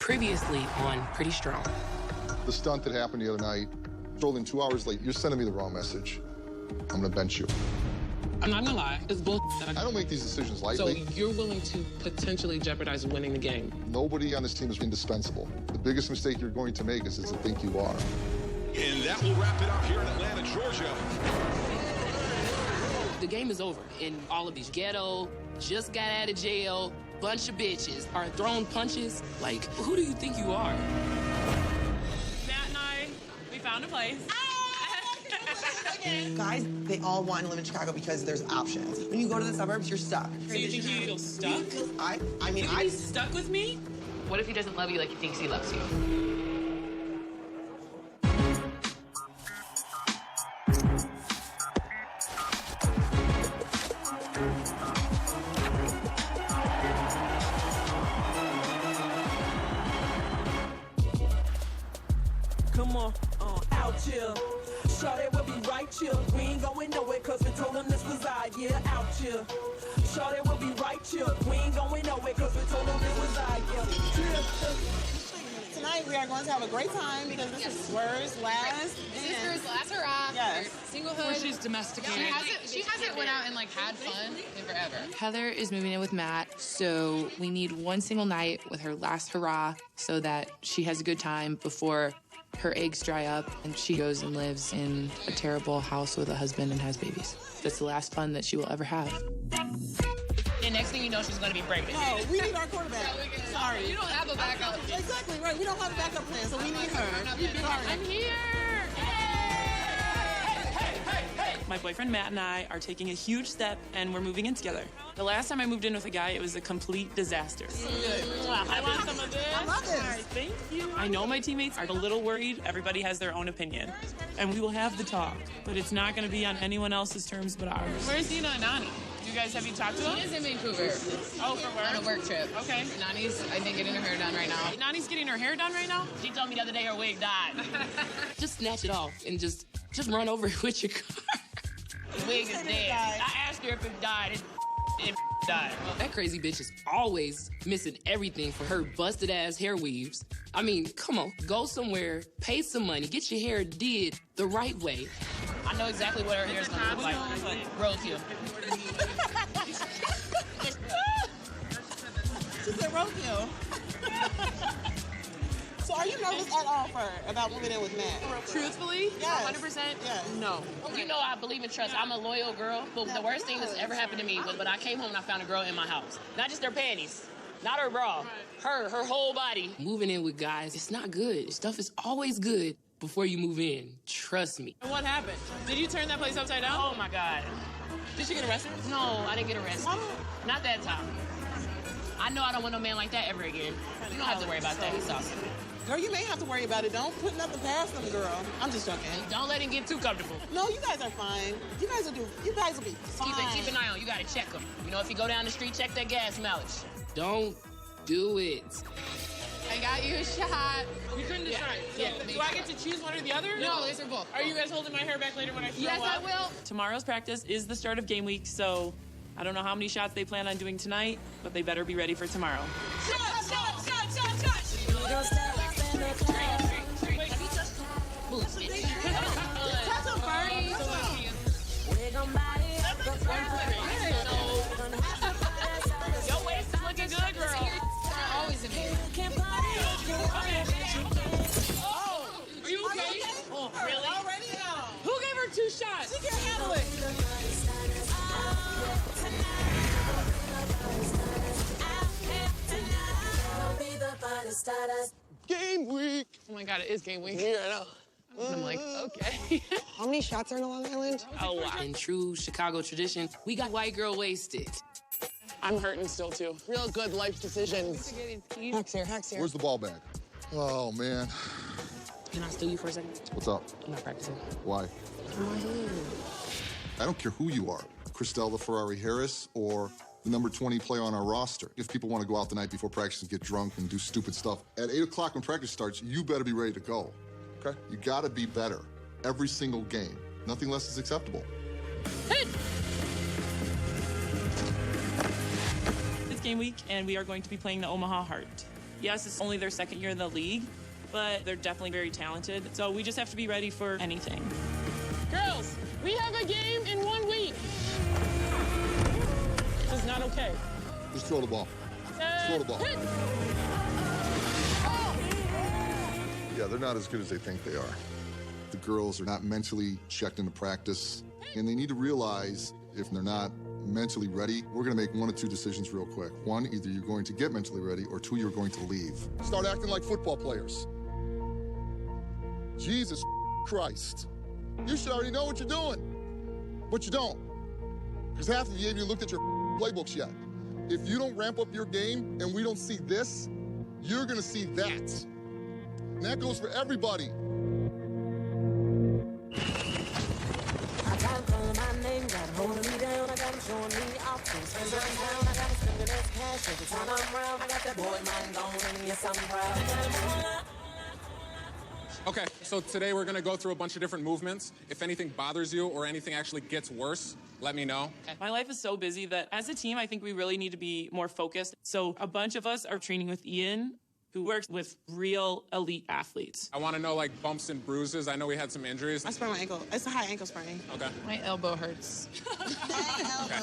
Previously on Pretty Strong. The stunt that happened the other night, rolling 2 hours late, you're sending me the wrong message. I'm gonna bench you. I'm not gonna lie, it's bull. I don't make these decisions So lightly. you're willing to potentially jeopardize winning the game? Nobody on this team is indispensable. The biggest mistake you're going to make is to think you are. And that will wrap it up here in Atlanta, Georgia. The game is over, and all of these ghetto, just got out of jail, bunch of bitches are throwing punches. Like, who do you think you are? Matt and I, we found a place. Guys, they all want to live in Chicago because there's options. When you go to the suburbs, you're stuck. So you think you feel stuck? I mean, You be stuck with me? What if he doesn't love you like he thinks he loves you? Come on, out here. Shawty will be right here. We ain't going nowhere cause we told them this was our year. Out here. Shawty will be right here. We ain't going nowhere cause we told them this was our year. Tonight we are going to have a great time because this is Swerve's last. Sister's last hurrah. Yes. Singlehood. She's domesticated. She hasn't went out and like had fun in forever. Heather is moving in with Matt, so we need one single night with her last hurrah so that she has a good time before her eggs dry up and she goes and lives in a terrible house with a husband and has babies. That's the last fun that she will ever have. And next thing you know, she's going to be pregnant. No, we need our quarterback. Sorry. You don't have a backup. Exactly, right. We don't have a backup plan, so we need her. Sorry. I'm here. My boyfriend Matt and I are taking a huge step, and we're moving in together. The last time I moved in with a guy, it was a complete disaster. I want some of this. I love this. Thank you. I know my teammates are a little worried. Everybody has their own opinion. And we will have the talk, but it's not going to be on anyone else's terms but ours. Where's Dina and Nani? Have you talked to them? She is in Vancouver. Oh, for work? On a work trip. Okay. Nani's, I think, getting her hair done right now. Nani's getting her hair done right now? She told me the other day her wig died. Just snatch it off and just run over it with your car. The wig is dead. I asked her if it died. It died. That crazy bitch is always missing everything for her busted ass hair weaves. I mean, come on, go somewhere, pay some money, get your hair did the right way. I know exactly what her hair's gonna look like. Roadkill. She said roadkill. So are you nervous at all about moving in with Matt? Truthfully, Yes. 100%, Yes. no. You know I believe in trust. I'm a loyal girl, but the worst thing that's ever happened to me was when I came home and I found a girl in my house. Not just her panties, not her bra, her whole body. Moving in with guys, it's not good. Stuff is always good before you move in. Trust me. And what happened? Did you turn that place upside down? Oh my God. Did she get arrested? No, I didn't get arrested. Not that time. I know I don't want no man like that ever again. You don't have to worry about that. He's awesome. Girl, you may have to worry about it. Don't put nothing past them, girl. I'm just joking. Don't let him get too comfortable. No, you guys are fine. You guys will be fine. Keep an eye on. You gotta check him. You know, if you go down the street, check that gas mileage. Don't do it. I got you a shot. You couldn't decide. Yeah. Do I get to choose one or the other? No, these are both. Are you guys holding my hair back later when I throw Yes, I up? will. Tomorrow's practice is the start of game week, so I don't know how many shots they plan on doing tonight, but they better be ready for tomorrow. Your waist is looking good, girl. Always in here. Are you okay? Oh, really? Already now. Who gave her 2 shots? She can't handle it. Game week. Oh my God, it is game week. Yeah, I know. I'm like, okay. How many shots are in Long Island? A lot. In true Chicago tradition, we got white girl wasted. I'm hurting still, too. Real good life decisions. Hacks here. Where's the ball bag? Oh, man. Can I steal you for a second? What's up? I'm not practicing. Why? I don't care who you are, Christelle Ferrari Harris or the number 20 player on our roster. If people want to go out the night before practice and get drunk and do stupid stuff, at 8 o'clock when practice starts, you better be ready to go, okay? You gotta be better every single game. Nothing less is acceptable. It's game week, and we are going to be playing the Omaha Heart. Yes, it's only their second year in the league, but they're definitely very talented. So we just have to be ready for anything. Girls, we have a game in 1 week. This is not okay. Just throw the ball. Throw the ball. Yeah, they're not as good as they think they are. The girls are not mentally checked into practice, and they need to realize if they're not mentally ready, we're going to make one of two decisions real quick. One, either you're going to get mentally ready, or two, you're going to leave. Start acting like football players. Jesus Christ. You should already know what you're doing, but you don't. Because half of you haven't even looked at your playbooks yet. If you don't ramp up your game and we don't see this, you're going to see that. And that goes for everybody. I got him calling my name, got him holding me down, I got him showing me options. Hands on down, I got him spending his cash. Every time I'm around, I got that boy mind going, and yes, I'm proud. Okay, so today we're gonna go through a bunch of different movements. If anything bothers you or anything actually gets worse, let me know. My life is so busy that as a team, I think we really need to be more focused. So a bunch of us are training with Ian, who works with real elite athletes. I wanna know like bumps and bruises. I know we had some injuries. I sprained my ankle. It's a high ankle sprain. Okay. My elbow hurts. Okay.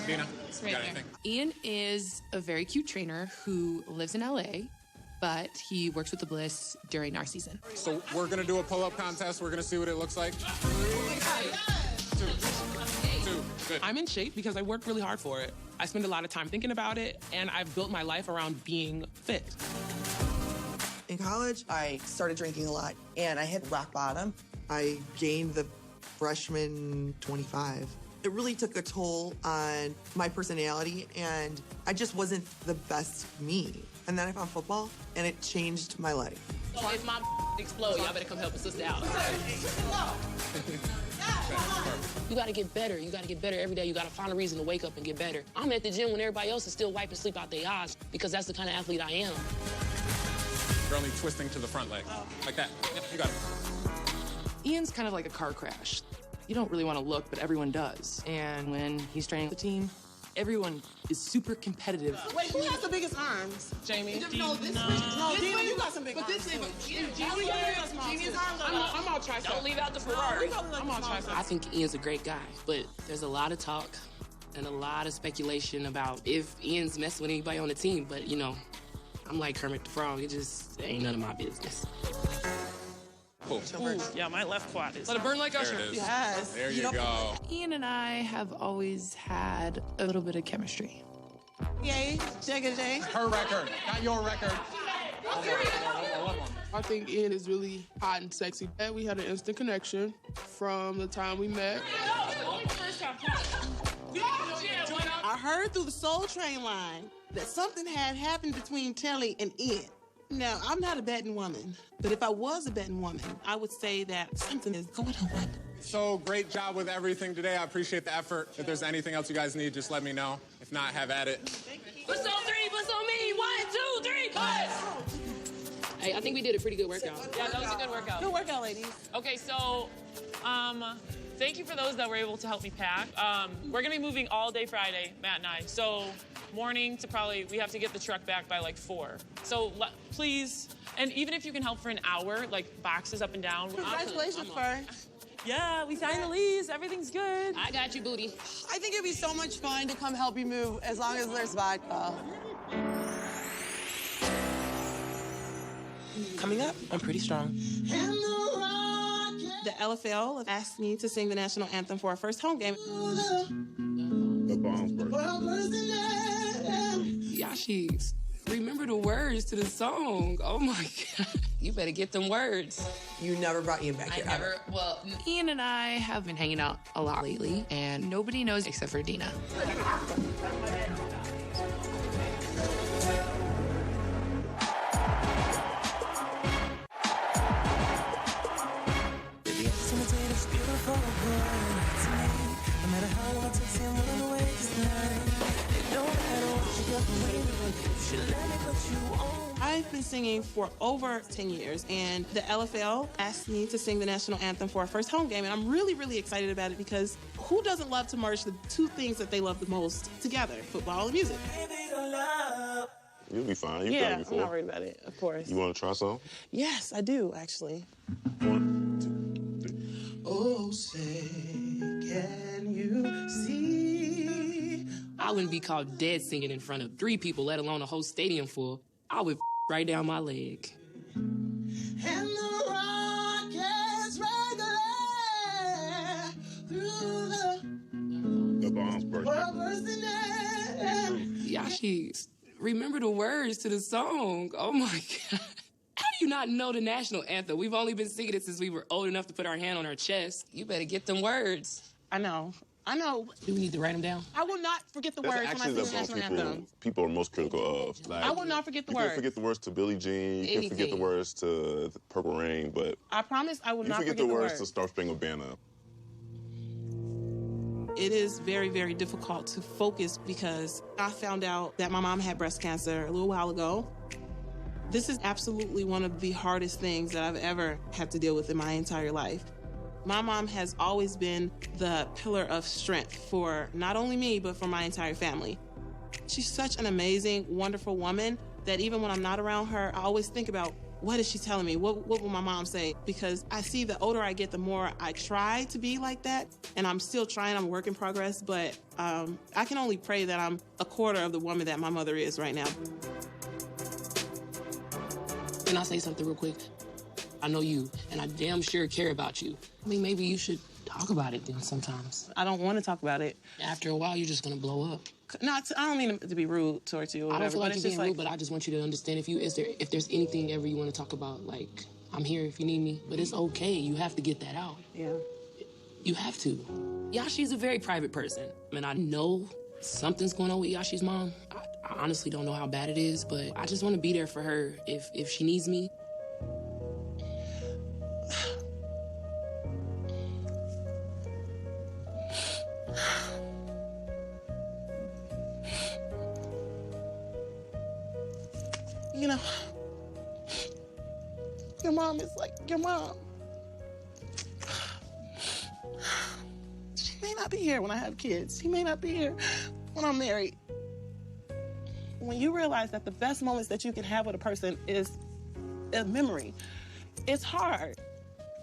Dina, you got anything? Ian is a very cute trainer who lives in LA, but he works with the Bliss during our season. So we're gonna do a pull-up contest. We're gonna see what it looks like. Two. Good. I'm in shape because I work really hard for it. I spend a lot of time thinking about it, and I've built my life around being fit. In college, I started drinking a lot, and I hit rock bottom. I gained the freshman 25. It really took a toll on my personality, and I just wasn't the best me. And then I found football, and it changed my life. So if my explode, y'all better come help a sister out. You gotta get better. You gotta get better every day. You gotta find a reason to wake up and get better. I'm at the gym when everybody else is still wiping sleep out their eyes because that's the kind of athlete I am. You're only twisting to the front leg. Like that. Yep, you got it. Ian's kind of like a car crash. You don't really want to look, but everyone does. And when he's training the team, everyone is super competitive. Wait, who has the biggest arms? Jamie. No, Dina, you got some big arms. I'm all tricep. Don't leave out the Ferrari. I'm all tricep. I think Ian's a great guy, but there's a lot of talk and a lot of speculation about if Ian's messing with anybody on the team. But, you know, I'm like Kermit the Frog. It just ain't none of my business. Cool. Ooh, yeah, my left quad is. Let it burn like Usher. There it is. Yes. There you go. Ian and I have always had a little bit of chemistry. Yay, Jagga J. Her record, not your record. I think Ian is really hot and sexy. And we had an instant connection from the time we met. I heard through the Soul Train line that something had happened between Telly and Ian. Now, I'm not a betting woman, but if I was a betting woman, I would say that something is going on. So great job with everything today. I appreciate the effort. If there's anything else you guys need, just let me know. If not, have at it. What's on three? What's on me? 1, 2, 3, push! Hey, I think we did a pretty good workout. Yeah, that was a good workout. Good workout, ladies. Okay, so, thank you for those that were able to help me pack. We're gonna be moving all day Friday, Matt and I. So, morning to we have to get the truck back by like 4. So, please, and even if you can help for an hour, like boxes up and down. Congratulations, Fern. Yeah, we signed the lease. Everything's good. I got you, booty. I think it'd be so much fun to come help you move as long as there's vodka. Coming up, I'm pretty strong. The LFL asked me to sing the national anthem for our first home game. Yashi, remember the words to the song. Oh my God. You better get them words. You never brought Ian back here, ever. Well, Ian and I have been hanging out a lot lately, and nobody knows except for Dina. I've been singing for over 10 years, and the LFL asked me to sing the national anthem for our first home game, and I'm really, really excited about it because who doesn't love to merge the two things that they love the most together, football and music? You'll be fine. You've done Yeah, it I'm before. not worried about it, of course. You want to try some? Yes, I do, actually. 1, 2, 3. Oh, say, can you see? I wouldn't be caught dead singing in front of 3 people, let alone a whole stadium full. I would right down my leg. And the rockets regular through The bomb's bursting. world bursting in. Yashi, remember the words to the song. Oh my God. How do you not know the national anthem? We've only been singing it since we were old enough to put our hand on our chest. You better get them words. I know. Do we need to write them down? I will not forget the That's words actually when I the sing song the national anthem. people are most critical of. Like, I will not forget the you words. can forget the words to Billie Jean. You can forget the Anything. words to Purple Rain, but I promise I will you not forget forget the words words. to Star Spangled Banner. It is very, very difficult to focus because I found out that my mom had breast cancer a little while ago. This is absolutely one of the hardest things that I've ever had to deal with in my entire life. My mom has always been the pillar of strength for not only me, but for my entire family. She's such an amazing, wonderful woman that even when I'm not around her, I always think about, what is she telling me? What will my mom say? Because I see the older I get, the more I try to be like that. And I'm still trying, I'm a work in progress, but I can only pray that I'm a quarter of the woman that my mother is right now. Can I say something real quick? I know you, and I damn sure care about you. I mean, maybe you should talk about it then sometimes. I don't want to talk about it. After a while, you're just gonna blow up. No, I don't mean to be rude towards you or I whatever, don't feel but like it's you're just being like, rude, but I just want you to understand if there's anything ever you want to talk about, like, I'm here if you need me. But it's okay. You have to get that out. yeah. You have to. Yashi's a very private person. I mean, I know something's going on with Yashi's mom. I honestly don't know how bad it is, but I just want to be there for her if she needs me. You know, your mom is like your mom. She may not be here when I have kids. She may not be here when I'm married. When you realize that the best moments that you can have with a person is a memory, it's hard.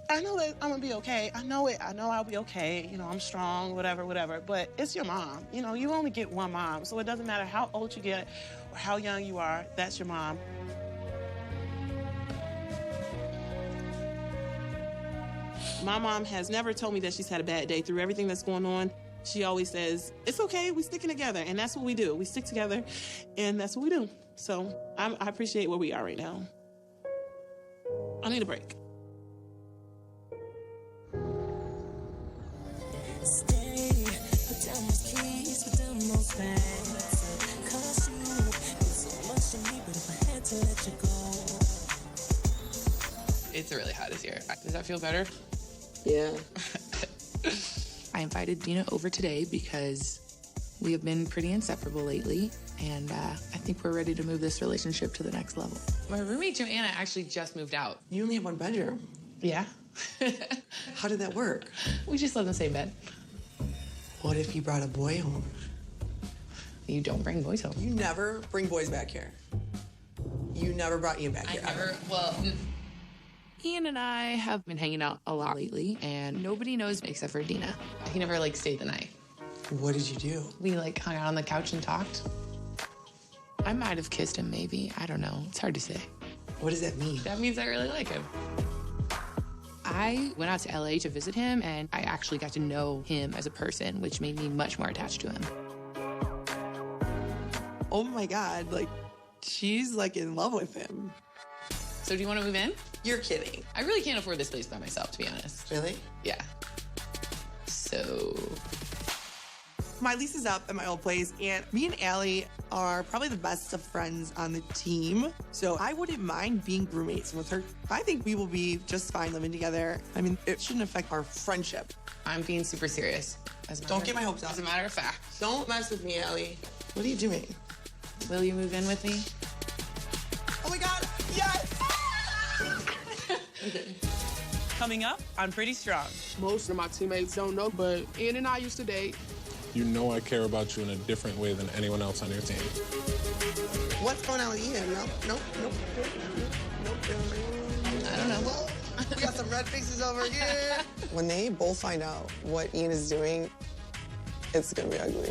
I know that I'm gonna be okay. I know it. I know I'll be okay. You know, I'm strong, whatever. But it's your mom. You know, you only get one mom. So it doesn't matter how old you get or how young you are, that's your mom. My mom has never told me that she's had a bad day through everything that's going on. She always says, it's okay, we're sticking together. And that's what we do. We stick together, and that's what we do. So I appreciate where we are right now. I need a break. Stay, put down those keys, put down those bags. Cause you mean so much to me, but if I had to let you go. It's really hot this year. Does that feel better? Yeah. I invited Dina over today because we have been pretty inseparable lately, and I think we're ready to move this relationship to the next level. My roommate Joanna actually just moved out. You only have one bedroom. Yeah. How did that work? We just live in the same bed. What if you brought a boy home? You don't bring boys home. You never bring boys back here. You never brought Ian back here. Ian and I have been hanging out a lot lately, and nobody knows except for Dina. He never, stayed the night. What did you do? We, hung out on the couch and talked. I might have kissed him, maybe. I don't know. It's hard to say. What does that mean? That means I really like him. I went out to LA to visit him, and I actually got to know him as a person, which made me much more attached to him. Oh my God, she's in love with him. So do you want to move in? You're kidding. I really can't afford this place by myself, to be honest. Really? Yeah. So... My lease is up at my old place, and me and Allie are probably the best of friends on the team. So I wouldn't mind being roommates with her. I think we will be just fine living together. I mean, it shouldn't affect our friendship. I'm being super serious. Don't get my hopes up. As a matter of fact. Don't mess with me, Allie. What are you doing? Will you move in with me? Oh my God, yes! Coming up on Pretty Strong. Most of my teammates don't know, but Ian and I used to date. You know I care about you in a different way than anyone else on your team. What's going on with Ian? Nope. I don't know. We got some red faces over here. When they both find out what Ian is doing, it's gonna be ugly.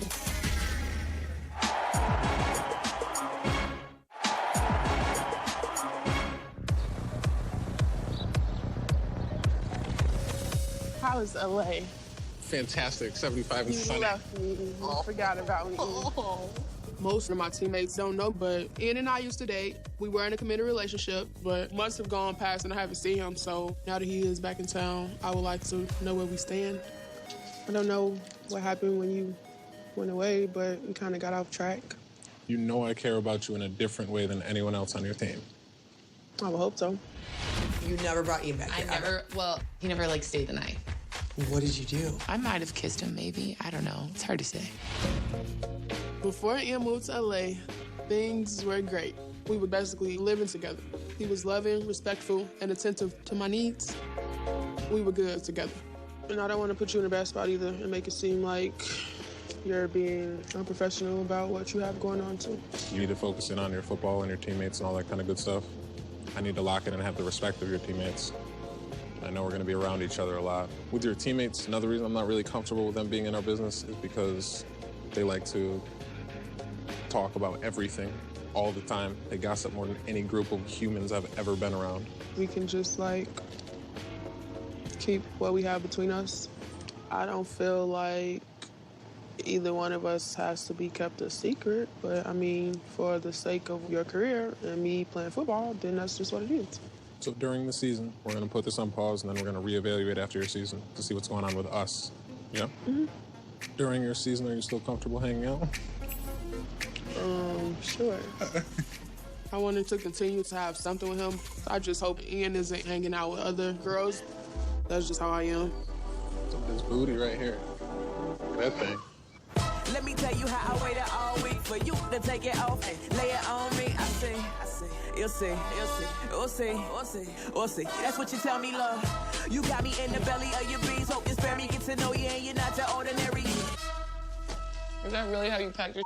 How is LA? Fantastic. 75 and You sunny. left me. You forgot about me. Most of my teammates don't know, but Ian and I used to date. We were in a committed relationship, but months have gone past and I haven't seen him. So now that he is back in town, I would like to know where we stand. I don't know what happened when you went away, but we kind of got off track. You know I care about you in a different way than anyone else on your team. I would hope so. You never brought Ian back I here, never, well, he never like stayed the night. What did you do? I might have kissed him, maybe. I don't know. It's hard to say. Before Ian moved to LA, things were great. We were basically living together. He was loving, respectful, and attentive to my needs. We were good together. And I don't want to put you in a bad spot either and make it seem like you're being unprofessional about what you have going on too. You need to focus in on your football and your teammates and all that kind of good stuff. I need to lock in and have the respect of your teammates. I know we're going to be around each other a lot. With your teammates, another reason I'm not really comfortable with them being in our business is because they like to talk about everything all the time. They gossip more than any group of humans I've ever been around. We can just like keep what we have between us. I don't feel like either one of us has to be kept a secret, but I mean, for the sake of your career and me playing football, then that's just what it is. So during the season, we're going to put this on pause, and then we're going to reevaluate after your season to see what's going on with us. Yeah? Mm-hmm. During your season, are you still comfortable hanging out? Sure. I wanted to continue to have something with him. I just hope Ian isn't hanging out with other girls. That's just how I am. This booty right here. That thing. Let me tell you how I waited all week for you to take it off and lay it on me. I see, you'll see, we'll see. That's what you tell me, love. You got me in the belly of your beast. Hope you spare me, get to know you, and you're not your ordinary. Is that really how you pack your?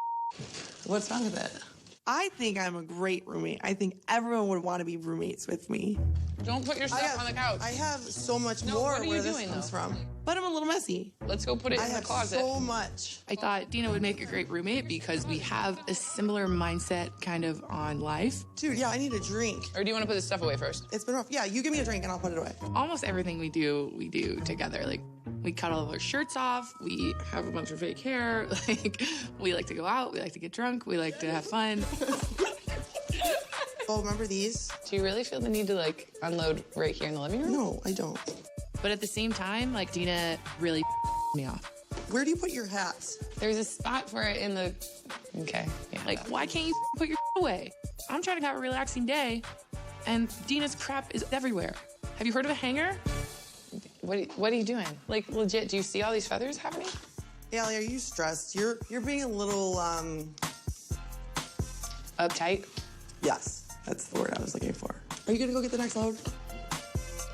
What's wrong with it? I think I'm a great roommate. I think everyone would want to be roommates with me. Don't put your stuff on the couch. I have so much No, more what are you where this doing, comes though? from. But I'm a little messy. Let's go put it I in the have closet. so much. I thought Dina would make a great roommate because we have a similar mindset kind of on life. Dude, yeah, I need a drink. Or do you want to put this stuff away first? It's been rough. Yeah, you give me a drink and I'll put it away. Almost everything we do together. Like, we cut all of our shirts off. We have a bunch of fake hair. Like, we like to go out. We like to get drunk. We like to have fun. Oh, remember these? Do you really feel the need to like unload right here in the living room? No, I don't. But at the same time, like, Dina really me off. Where do you put your hats? There's a spot for it in the. Okay. Yeah. Like, why can't you put your away? I'm trying to have a relaxing day, and Dina's crap is everywhere. Have you heard of a hanger? What are you doing? Like, legit, do you see all these feathers happening? Allie, are you stressed? You're being a little, Uptight? Yes, that's the word I was looking for. Are you gonna go get the next load?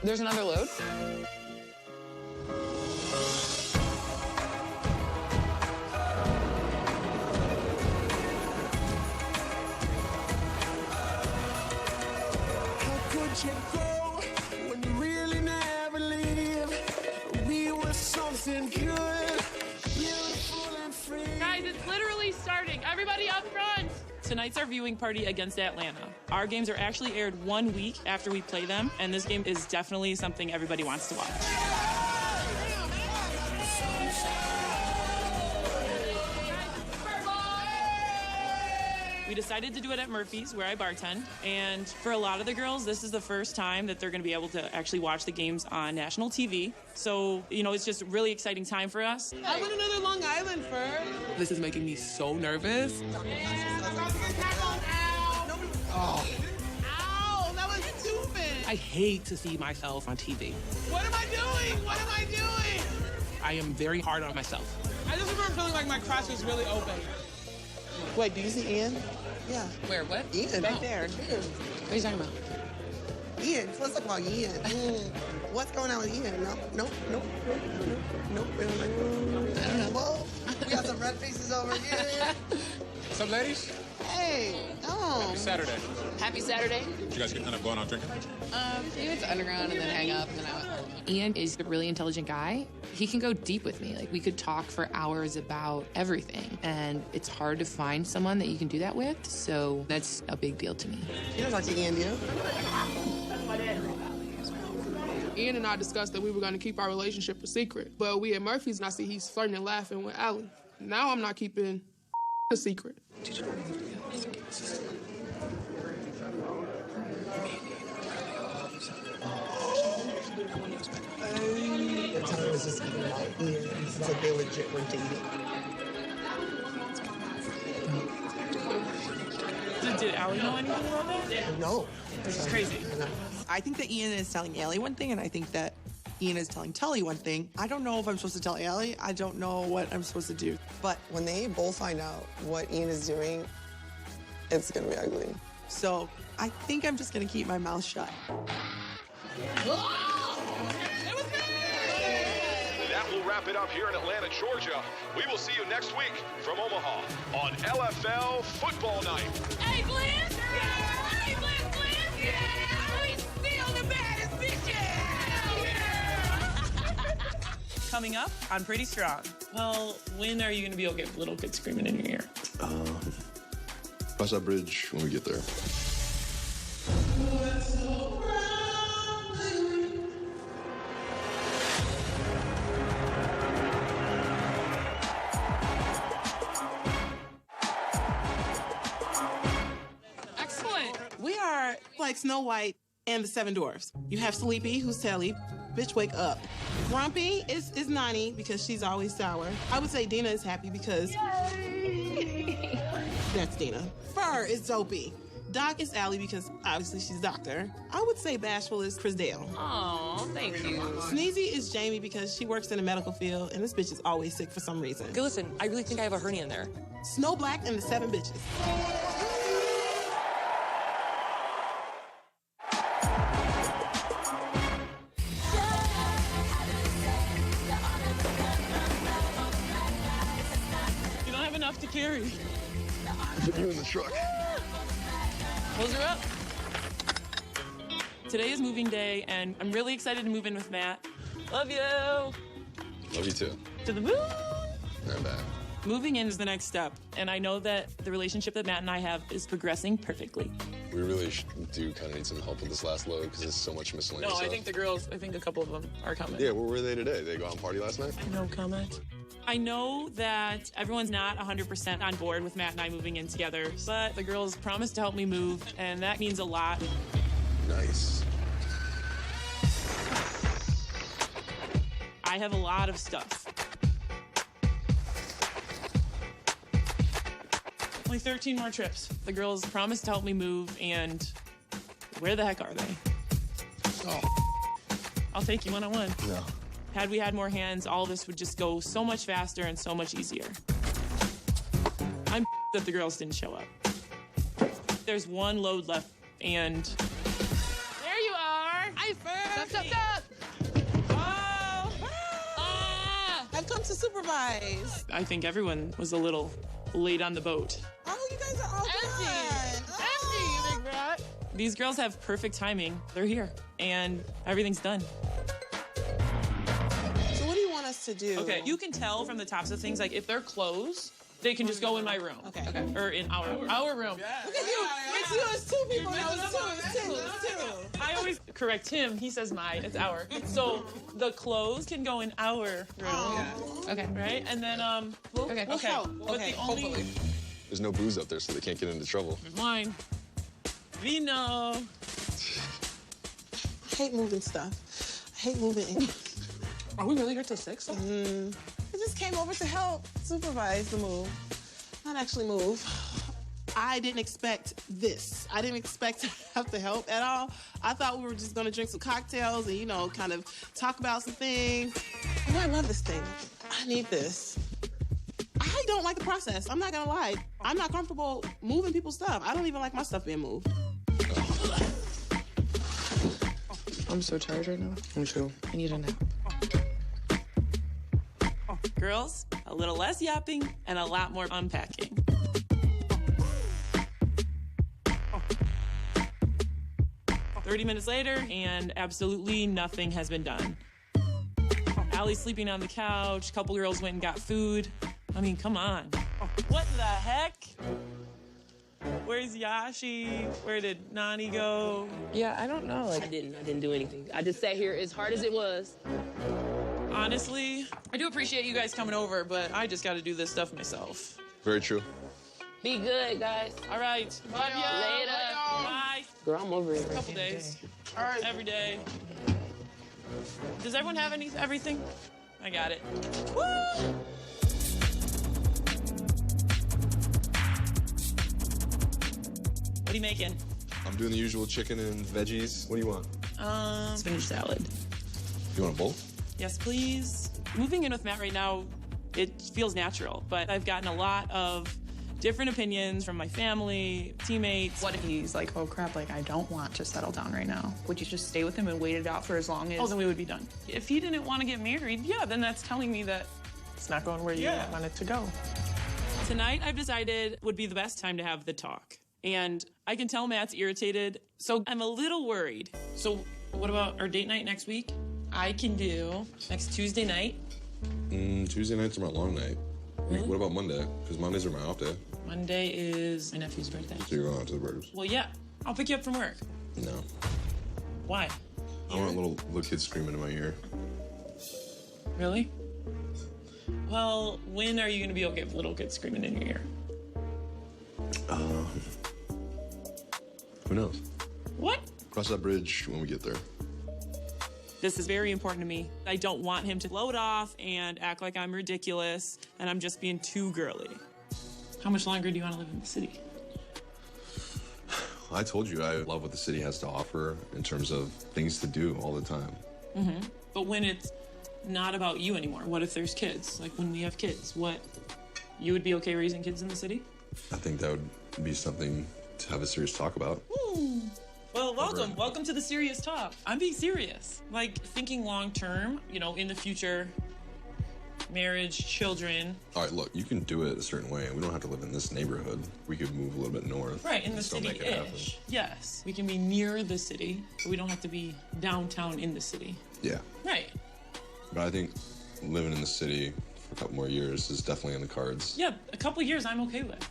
There's another load? How could you go when you really never leave? We were something good, beautiful and free. Guys, it's literally starting. Everybody up front. Tonight's our viewing party against Atlanta. Our games are actually aired 1 week after we play them, and this game is definitely something everybody wants to watch. We decided to do it at Murphy's, where I bartend, and for a lot of the girls, this is the first time that they're going to be able to actually watch the games on national TV. So, you know, it's just a really exciting time for us. I want another Long Island first. This is making me so nervous. Oh. Ow, that was stupid. I hate to see myself on TV. What am I doing? What am I doing? I am very hard on myself. I just remember feeling like my crotch was really open. Wait, do you see Ian? Yeah. Where, what? Ian. Back there. What are you talking about? Ian, let's talk about Ian. What's going on with Ian? Nope. I don't know. Well, we got some red faces over here. What's up, ladies? Hey, home. Saturday. Happy Saturday. Did you guys get kind of going out drinking? He went to Underground and then hang up, and then I went home. Ian is a really intelligent guy. He can go deep with me. Like, we could talk for hours about everything, and it's hard to find someone that you can do that with, so that's a big deal to me. You don't talk to Ian, do you? Ian and I discussed that we were going to keep our relationship a secret, but we at Murphy's, and I see he's flirting and laughing with Allie. Now I'm not keeping a secret. The time was just even about Ian. It's like they legit were dating. Did Allie know anything about that? No. This is crazy. I think that Ian is telling Allie one thing, and I think that Ian is telling Telly one thing. I don't know if I'm supposed to tell Allie. I don't know what I'm supposed to do. But when they both find out what Ian is doing, it's gonna be ugly. So I think I'm just gonna keep my mouth shut. That will wrap it up here in Atlanta, Georgia. We will see you next week from Omaha on LFL Football Night. Hey, Glenn! Hey, Glenn! Yeah! We still the baddest bitches! Coming up on Pretty Strong. Well, when are you going to be able to get little kids screaming in your ear? Cross that bridge when we get there. Excellent. We are like Snow White and the Seven Dwarfs. You have Sleepy, who's Telly. Bitch, wake up. Grumpy is Nani because she's always sour. I would say Dina is happy because that's Dina. Fur is Dopey. Doc is Allie because obviously she's Doctor. I would say Bashful is Chris Dale. Oh, thank you. Sneezy is Jamie because she works in the medical field and this bitch is always sick for some reason. Okay, listen, I really think I have a hernia in there. Snow Black and the Seven Bitches. You don't have enough to carry. Put you in the truck. Close her up. Today is moving day, and I'm really excited to move in with Matt. Love you. Love you too. To the moon. Not bad. Moving in is the next step, and I know that the relationship that Matt and I have is progressing perfectly. We really do kind of need some help with this last load because there's so much miscellaneous No, I stuff. think the girls, I think a couple of them are coming. Yeah, where were they today? They go out and party last night? No comment. I know that everyone's not 100% on board with Matt and I moving in together, but the girls promised to help me move, and that means a lot. Nice. I have a lot of stuff. Only 13 more trips. The girls promised to help me move, and where the heck are they? Oh. I'll take you one-on-one. No. Had we had more hands, all of this would just go so much faster and so much easier. I'm that the girls didn't show up. There's one load left, and there you are. Hi, Fur. Stop, stop, stop. Oh. Ah. I've come to supervise. I think everyone was a little late on the boat. Oh, you guys are all done. Empty, you big brat. These girls have perfect timing. They're here, and everything's done. So what do you want us to do? Okay, you can tell from the tops of things, like if they're clothes, they can just go in my room. Okay. Or in our room. Look at you. It's you. It's two people. No, it's two. I always correct him. He says my. It's our. So the clothes can go in our room. Okay. Right? And then, Okay. We'll help. But Okay, the only... hopefully. There's no booze up there, so they can't get into trouble. Wine. Vino. I hate moving stuff. I hate moving. Are we really here till 6? I just came over to help supervise the move. Not actually move. I didn't expect this. I didn't expect to have to help at all. I thought we were just gonna drink some cocktails and, you know, kind of talk about some things. Oh, I love this thing. I need this. I don't like the process. I'm not gonna lie. I'm not comfortable moving people's stuff. I don't even like my stuff being moved. I'm so tired right now. I'm too. I need a nap. Girls, a little less yapping and a lot more unpacking. 30 minutes later, and absolutely nothing has been done. Allie's sleeping on the couch. A couple girls went and got food. I mean, come on. What the heck? Where's Yashi? Where did Nani go? Yeah, I don't know. I didn't do anything. I just sat here as hard as it was. Honestly, I do appreciate you guys coming over, but I just got to do this stuff myself. Very true. Be good, guys. All right. Love ya. Later. Bye. Girl, I'm over it. A couple days. All right. Every day. Does everyone have everything? I got it. Woo! What are you making? I'm doing the usual chicken and veggies. What do you want? Spinach salad. You want a bowl? Yes, please. Moving in with Matt right now, it feels natural, but I've gotten a lot of different opinions from my family, teammates. What if he's like, oh crap, like I don't want to settle down right now? Would you just stay with him and wait it out for as long as... Oh, then we would be done. If he didn't want to get married, yeah, then that's telling me that it's not going where you want it to go. Tonight, I've decided would be the best time to have the talk. And I can tell Matt's irritated, so I'm a little worried. So what about our date night next week? I can do next Tuesday night. Tuesday nights are my long night. Really? What about Monday? Because Mondays are my off day. Monday is my nephew's birthday. So you're going out to the burgers? Well, yeah. I'll pick you up from work. No. Why? I want little kids screaming in my ear. Really? Well, when are you going to be okay with little kids screaming in your ear? Who knows? What? Cross that bridge when we get there. This is very important to me. I don't want him to blow it off and act like I'm ridiculous and I'm just being too girly. How much longer do you want to live in the city? I told you I love what the city has to offer in terms of things to do all the time. Mm-hmm. But when it's not about you anymore, what if there's kids? Like when we have kids, you would be okay raising kids in the city? I think that would be something to have a serious talk about. Well, welcome. Welcome to the serious talk. I'm being serious. Like, thinking long term, in the future, marriage, children. All right, look, you can do it a certain way. We don't have to live in this neighborhood. We could move a little bit north. Right, in the and still make it happen. city-ish. Yes. We can be near the city, but we don't have to be downtown in the city. Yeah. Right. But I think living in the city for a couple more years is definitely in the cards. Yeah, a couple years I'm okay with.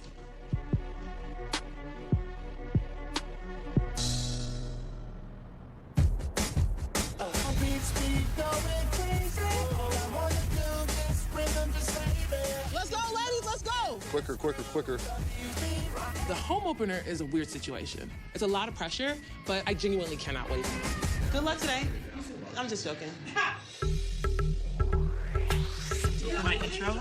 Let's go, ladies, let's go! Quicker. The home opener is a weird situation. It's a lot of pressure, but I genuinely cannot wait. Good luck today. I'm just joking. My intro?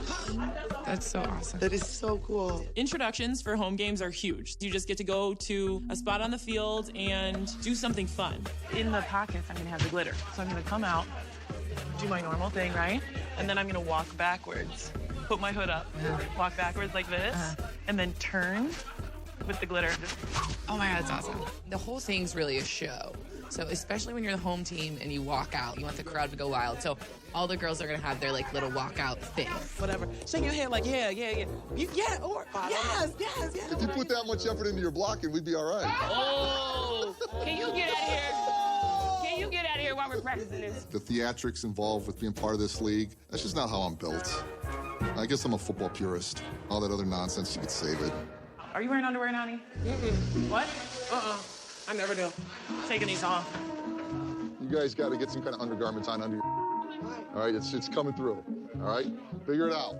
That's so awesome. That is so cool. Introductions for home games are huge. You just get to go to a spot on the field and do something fun. In the pockets, I'm gonna have the glitter. So I'm gonna come out, do my normal thing, right? And then I'm gonna walk backwards, put my hood up, walk backwards like this, and then turn with the glitter. Oh my God, it's awesome. The whole thing's really a show. So especially when you're the home team and you walk out, you want the crowd to go wild. So all the girls are gonna have their like little walkout thing. Whatever. Shake your head like, yeah. Yes. If you put that much effort into your blocking, we'd be all right. Oh, can you get out of here? Can you get out of here while we're practicing this? The theatrics involved with being part of this league, that's just not how I'm built. I guess I'm a football purist. All that other nonsense, you could save it. Are you wearing underwear, Nani? What? I never do. Taking these off. You guys got to get some kind of undergarments on under your... All right, it's coming through. All right? Figure it out.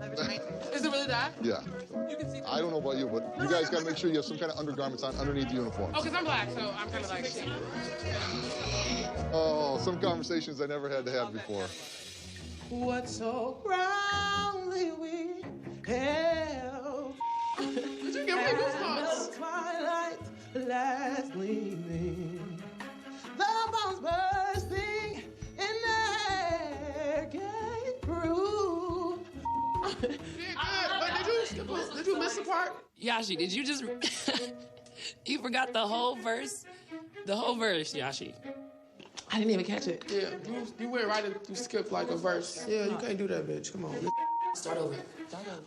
Is it really that? Yeah. I don't know about you, but you guys got to make sure you have some kind of undergarments on underneath the uniform. Oh, because I'm black, so I'm kind of like... Oh, some conversations I never had to have before. What's so proudly we held? Did you get my goosebumps? Twilight last gleaming, the bombs bursting in the gate through. Did you miss a part? Yashi, did you just... You forgot the whole verse? The whole verse, Yashi. I didn't even catch it. Yeah, you went right and you skipped like a verse. Yeah, you can't do that, bitch. Come on. Start over.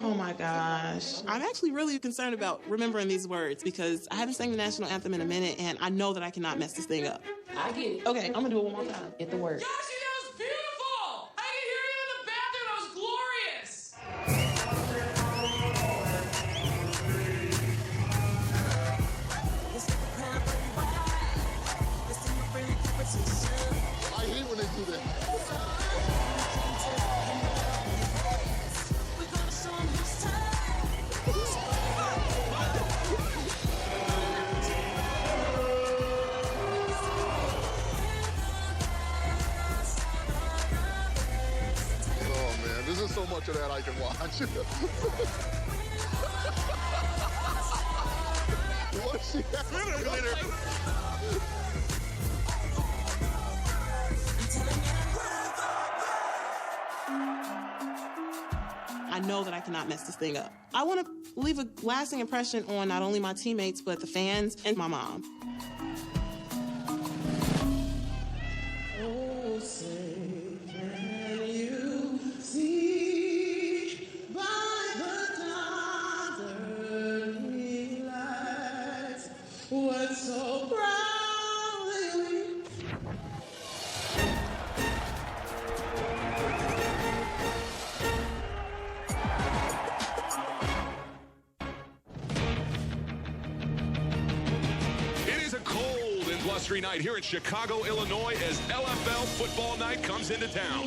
Oh my gosh. I'm actually really concerned about remembering these words because I haven't sang the national anthem in a minute and I know that I cannot mess this thing up. I get it. Okay, I'm gonna do it one more time. Get the word. That was beautiful! I could hear you in the bathroom. That was glorious! I hate when they do that. Oh man, this is so much of that I can watch. What is she I know that I cannot mess this thing up. I want to leave a lasting impression on not only my teammates, but the fans and my mom. Oh, say, can you see by the dawn's early light what so proudly It is a cold and blustery night here in Chicago, Illinois, as LFL Football Night comes into town.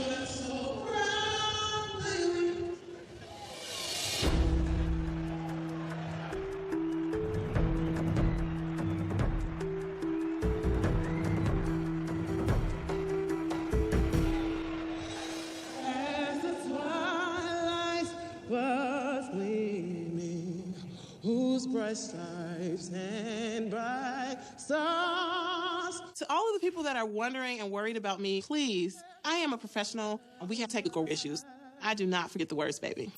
As the twilight was gleaming, whose bright stripes and bright stars. To all of the people that are wondering and worried about me, please, I am a professional. We have technical issues. I do not forget the words, baby.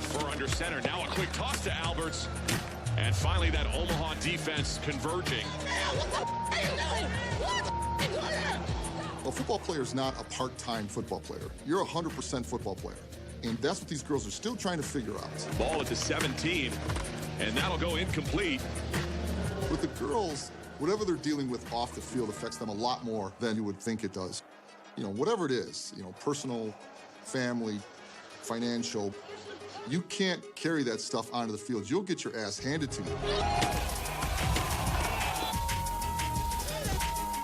For under center, now a quick toss to Alberts. And finally, that Omaha defense converging. A football player is not a part-time football player. You're a 100% football player. And that's what these girls are still trying to figure out. Ball at the 17, and that'll go incomplete. With the girls, whatever they're dealing with off the field affects them a lot more than you would think it does. You know, whatever it is, you know, personal, family, financial, you can't carry that stuff onto the field. You'll get your ass handed to you.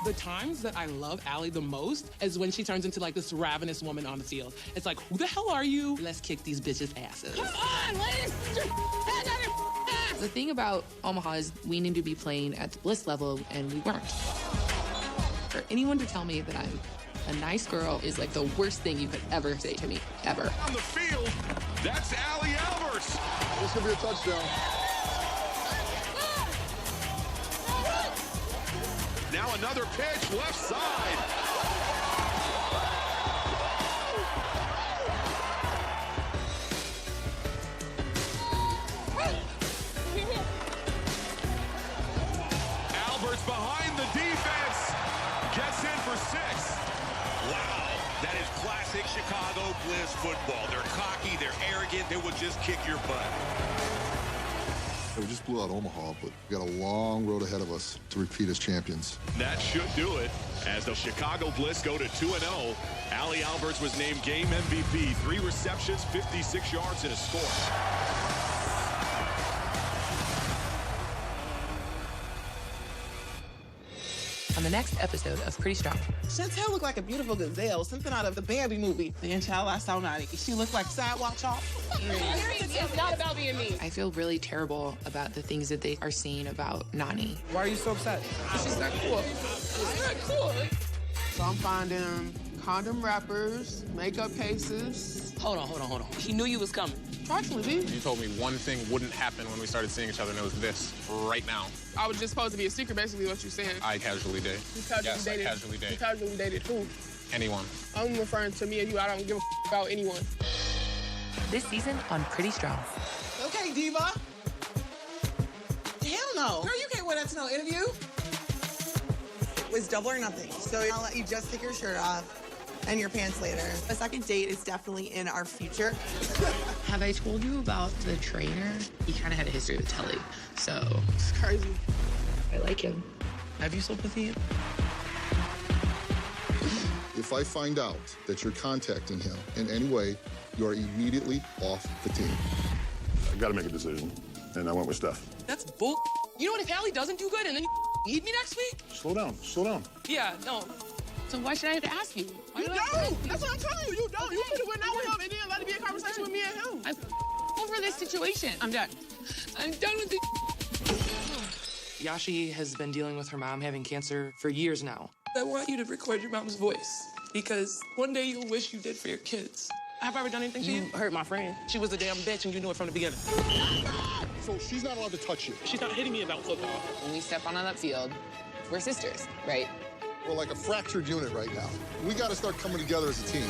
The times that I love Allie the most is when she turns into like this ravenous woman on the field. It's like, who the hell are you? Let's kick these bitches' asses. Come on, ladies! The thing about Omaha is we need to be playing at the Bliss level, and we weren't. For anyone to tell me that I'm a nice girl is like the worst thing you could ever say to me, ever. On the field, that's Allie Alberts. This could be a touchdown. Now another pitch, left side. Alberts behind the defense. Gets in for 6. Wow, that is classic Chicago Bliss football. They're cocky, they're arrogant, they will just kick your butt. We just blew out Omaha, but we got a long road ahead of us to repeat as champions. That should do it. As the Chicago Bliss go to 2-0, Allie Alberts was named game MVP. 3 receptions, 56 yards, and a score. On the next episode of Pretty Strong. Chantel looked like a beautiful gazelle, something out of the Bambi movie. The Inshallah Saunati. She looked like sidewalk chalk. It's not about being me. I feel really terrible about the things that they are saying about Nani. Why are you so upset? She's not cool. She's not cool. So I'm finding condom wrappers, makeup cases. Hold on. He knew you was coming. Actually, B. You told me one thing wouldn't happen when we started seeing each other, and it was this, right now. I was just supposed to be a secret, basically, what you're saying. I casually date. You casually Yes, I dated. casually date. You casually dated who? Anyone. I'm referring to me and you. I don't give a about anyone. This season on Pretty Strong. Okay, Diva. Hell no. Girl, you can't wear that to no interview. was double or nothing. So I'll let you just take your shirt off and your pants later. A second date is definitely in our future. Have I told you about the trainer? He kind of had a history with Telly, so. It's crazy. I like him. Have you slept with Ian? If I find out that you're contacting him in any way, you are immediately off the team. I gotta make a decision, and I went with Steph. That's bull. You know what? If Allie doesn't do good and then you need me next week? Slow down, slow down. Yeah, no. So why should I have to ask you? Why You do I- don't. That's what I'm telling you. You don't. You could have went out with him and then let it be a conversation with me and him. I'm over this situation. I'm done. I'm done with it. Yashi has been dealing with her mom having cancer for years now. I want you to record your mom's voice because one day you'll wish you did for your kids. Have I ever done anything to you? You hurt my friend. She was a damn bitch and you knew it from the beginning. So she's not allowed to touch you. She's not hitting me about football. When we step on that field, we're sisters, right? We're like a fractured unit right now. We got to start coming together as a team.